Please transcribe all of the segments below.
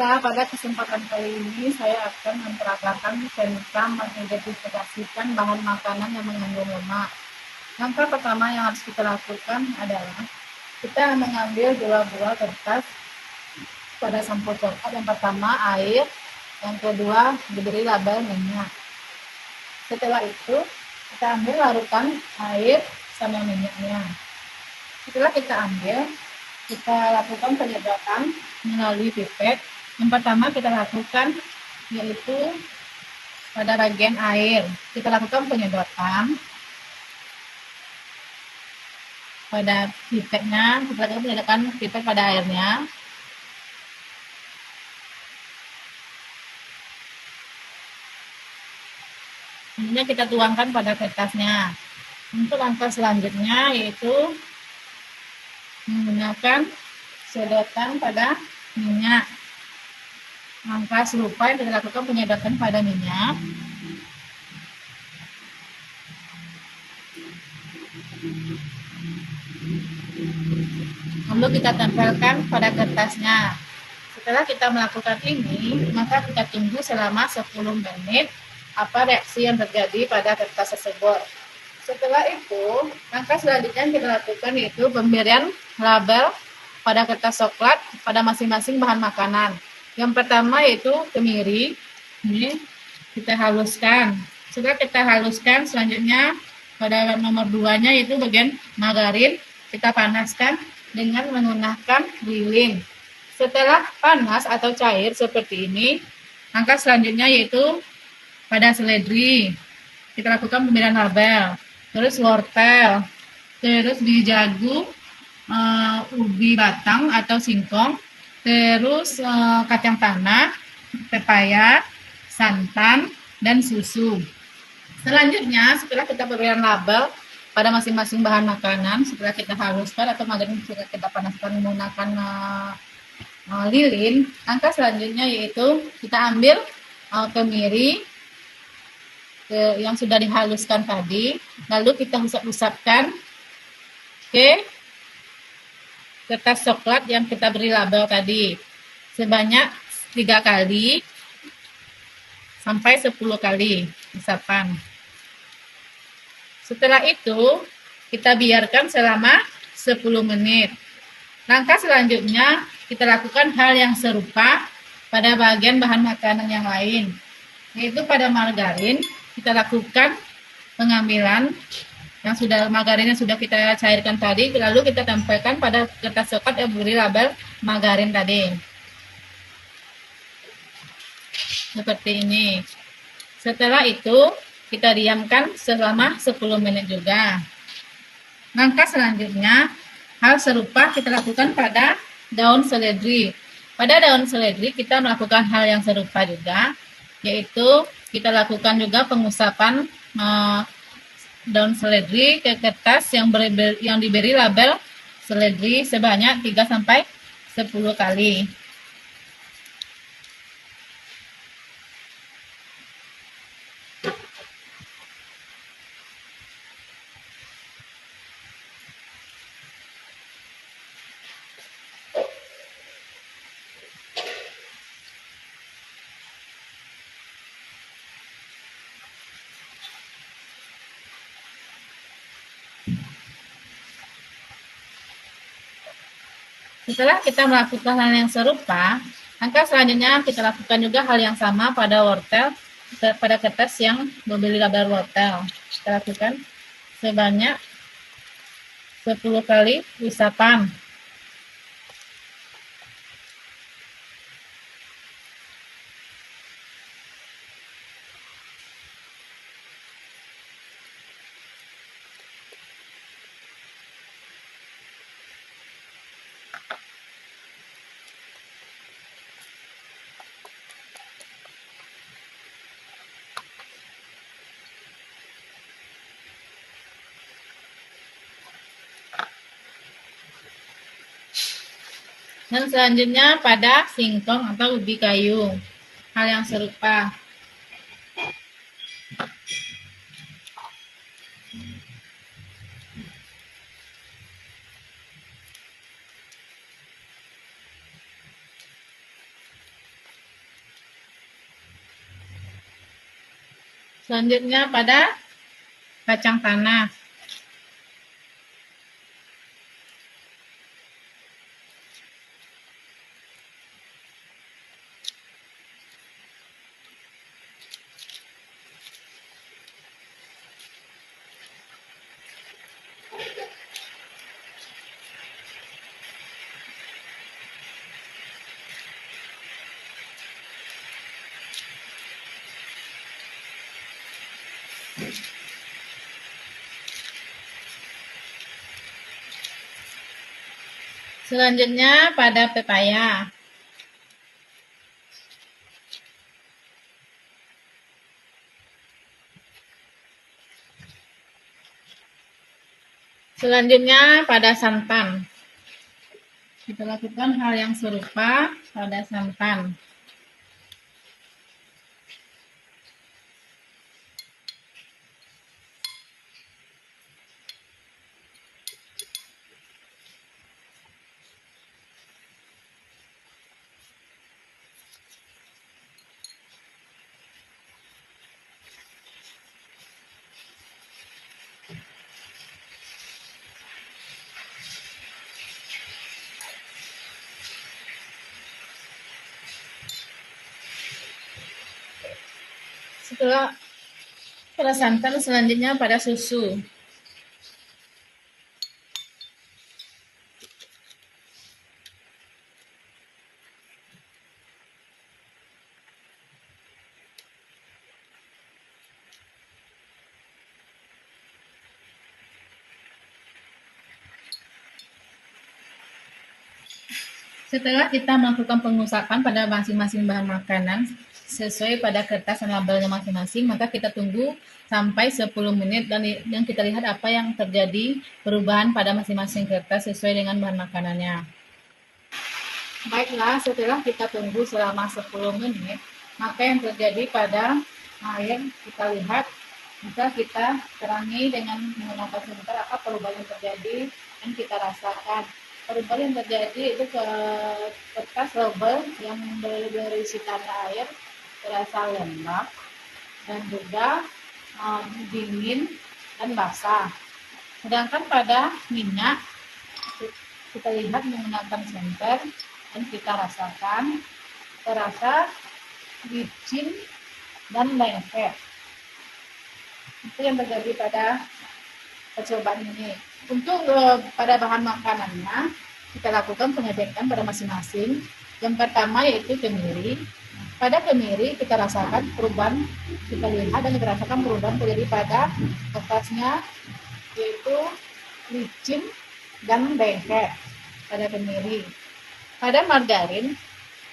Baiklah, pada kesempatan kali ini saya akan memperagakan tentang mengidentifikasikan bahan makanan yang mengandung lemak. Langkah pertama yang harus kita lakukan adalah kita mengambil dua buah kertas pada sampul coklat. Yang pertama air, yang kedua diberi label minyak. Setelah itu kita ambil larutan air sama minyaknya. Setelah kita ambil, kita lakukan penyedotan melalui pipet. Yang pertama kita lakukan yaitu pada bagian air. Kita lakukan penyedotan pada pipetnya. Kita lakukan penyedotan pipet pada airnya. Kemudian kita tuangkan pada kertasnya. Untuk langkah selanjutnya yaitu menggunakan sedotan pada minyak. Langkah serupa yang kita lakukan penyedotan pada minyak. Lalu kita tempelkan pada kertasnya. Setelah kita melakukan ini, maka kita tunggu selama 10 menit apa reaksi yang terjadi pada kertas tersebut. Setelah itu, langkah selanjutnya yang kita lakukan yaitu pemberian label pada kertas coklat pada masing-masing bahan makanan. Yang pertama yaitu kemiri, ini kita haluskan. Setelah kita haluskan, selanjutnya pada nomor 2-nya yaitu bagian margarin, kita panaskan dengan menggunakan lilin. Setelah panas atau cair seperti ini, langkah selanjutnya yaitu pada seledri, kita lakukan pemberian label. Terus wortel, terus biji jagung, ubi batang atau singkong, terus kacang tanah, pepaya, santan, dan susu. Selanjutnya, setelah kita berikan label pada masing-masing bahan makanan, setelah kita haluskan atau margarin sudah kita panaskan menggunakan lilin, langkah selanjutnya yaitu kita ambil kemiri yang sudah dihaluskan tadi, lalu kita usap-usapkan ke kertas coklat yang kita beri label tadi sebanyak 3 kali sampai 10 kali usapan. Setelah itu kita biarkan selama 10 menit. Langkah selanjutnya kita lakukan hal yang serupa pada bagian bahan makanan yang lain, yaitu pada margarin kita lakukan pengambilan margarin yang sudah kita cairkan tadi, lalu kita tempelkan pada kertas coklat yang beri label margarin tadi. Seperti ini. Setelah itu kita diamkan selama 10 menit juga. Langkah selanjutnya hal serupa kita lakukan pada daun seledri. Pada daun seledri kita melakukan hal yang serupa juga, yaitu kita lakukan juga pengusapan daun seledri ke kertas yang diberi label seledri sebanyak 3-10 kali. Setelah kita melakukan hal yang serupa, langkah selanjutnya kita lakukan juga hal yang sama pada wortel, pada kertas yang memberi label wortel. Kita lakukan sebanyak 10 kali usapan. Dan selanjutnya pada singkong atau ubi kayu, hal yang serupa. Selanjutnya pada kacang tanah. Selanjutnya pada pepaya. Selanjutnya pada santan. Kita lakukan hal yang serupa pada santan. Setelah santan, selanjutnya pada susu. Setelah kita melakukan pengusapan pada masing-masing bahan makanan sesuai pada kertas dan labelnya masing-masing, maka kita tunggu sampai 10 menit dan kita lihat apa yang terjadi perubahan pada masing-masing kertas sesuai dengan bahan makanannya. Baiklah, setelah kita tunggu selama 10 menit, maka yang terjadi pada air kita lihat, jika kita terangi dengan menggunakan senter apa perubahan yang terjadi dan kita rasakan. Perubahan yang terjadi itu ke kertas label yang berisi tanah air terasa lembab dan juga dingin dan basah. Sedangkan pada minyak kita lihat menggunakan senter dan kita rasakan terasa licin dan lengket. Itu yang terjadi pada percobaan ini. Untuk pada bahan makanannya kita lakukan pengecekan pada masing-masing. Yang pertama yaitu kemiri. Pada kemiri kita rasakan perubahan, kita lihat dan kita rasakan perubahan terjadi pada kertasnya, yaitu licin dan lengket pada kemiri. Pada margarin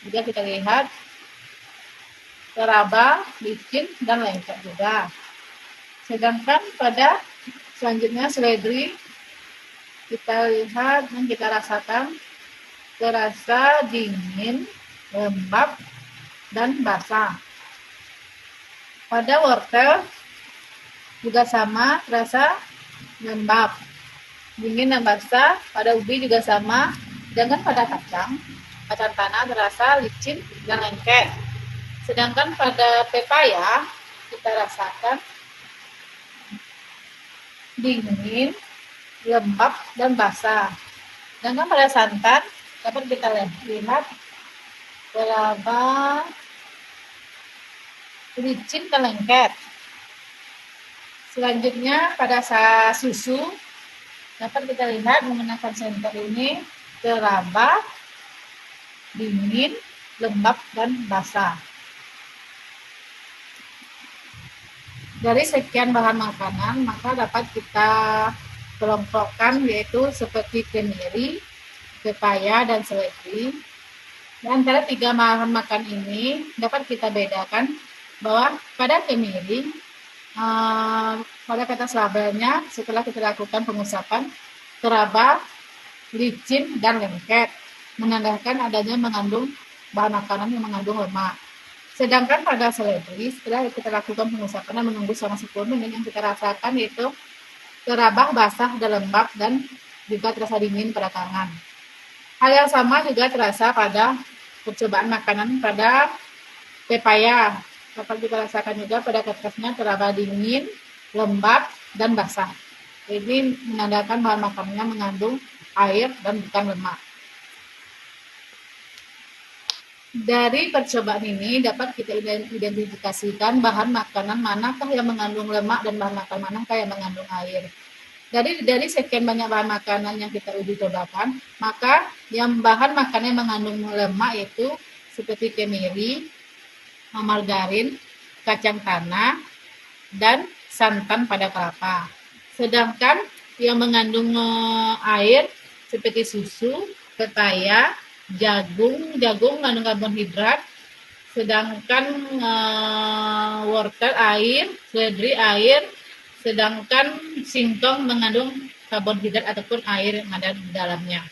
juga kita lihat teraba, licin dan lengket juga. Sedangkan pada selanjutnya seledri kita lihat dan kita rasakan terasa dingin, lembab dan basah. Pada wortel juga sama, terasa lembab, dingin dan basah. Pada ubi juga sama. Sedangkan pada kacang tanah terasa licin dan lengket. Sedangkan pada pepaya kita rasakan dingin, lembab dan basah. Sedangkan pada santan dapat kita lihat teraba, licin dan lengket. Selanjutnya pada susu dapat kita lihat menggunakan senter ini teraba, dingin, lembab dan basah. Dari sekian bahan makanan, maka dapat kita kelompokkan yaitu seperti kemiri, pepaya, dan seledri. Di antara 3 bahan makan ini dapat kita bedakan bahwa pada kemiri, pada kertas labelnya setelah kita lakukan pengusapan teraba, licin, dan lengket, menandakan adanya mengandung bahan makanan yang mengandung lemak. Sedangkan pada seledri setelah kita lakukan pengusapan dan menunggu selama 10 menit, yang kita rasakan yaitu teraba, basah, dan lembab, dan juga terasa dingin pada tangan. Hal yang sama juga terasa pada percobaan makanan pada pepaya. Dapat kita rasakan juga pada kertasnya teraba dingin, lembab, dan basah. Ini menandakan bahan makanannya mengandung air dan bukan lemak. Dari percobaan ini dapat kita identifikasikan bahan makanan manakah yang mengandung lemak dan bahan makanan manakah yang mengandung air. Dari sekian banyak bahan makanan yang kita uji cobakan, maka yang bahan makanan yang mengandung lemak itu seperti kemiri, margarin, kacang tanah, dan santan pada kelapa. Sedangkan yang mengandung air seperti susu, pepaya, jagung mengandung karbohidrat, sedangkan wortel air, seledri air, sedangkan singkong mengandung karbohidrat ataupun air yang ada di dalamnya.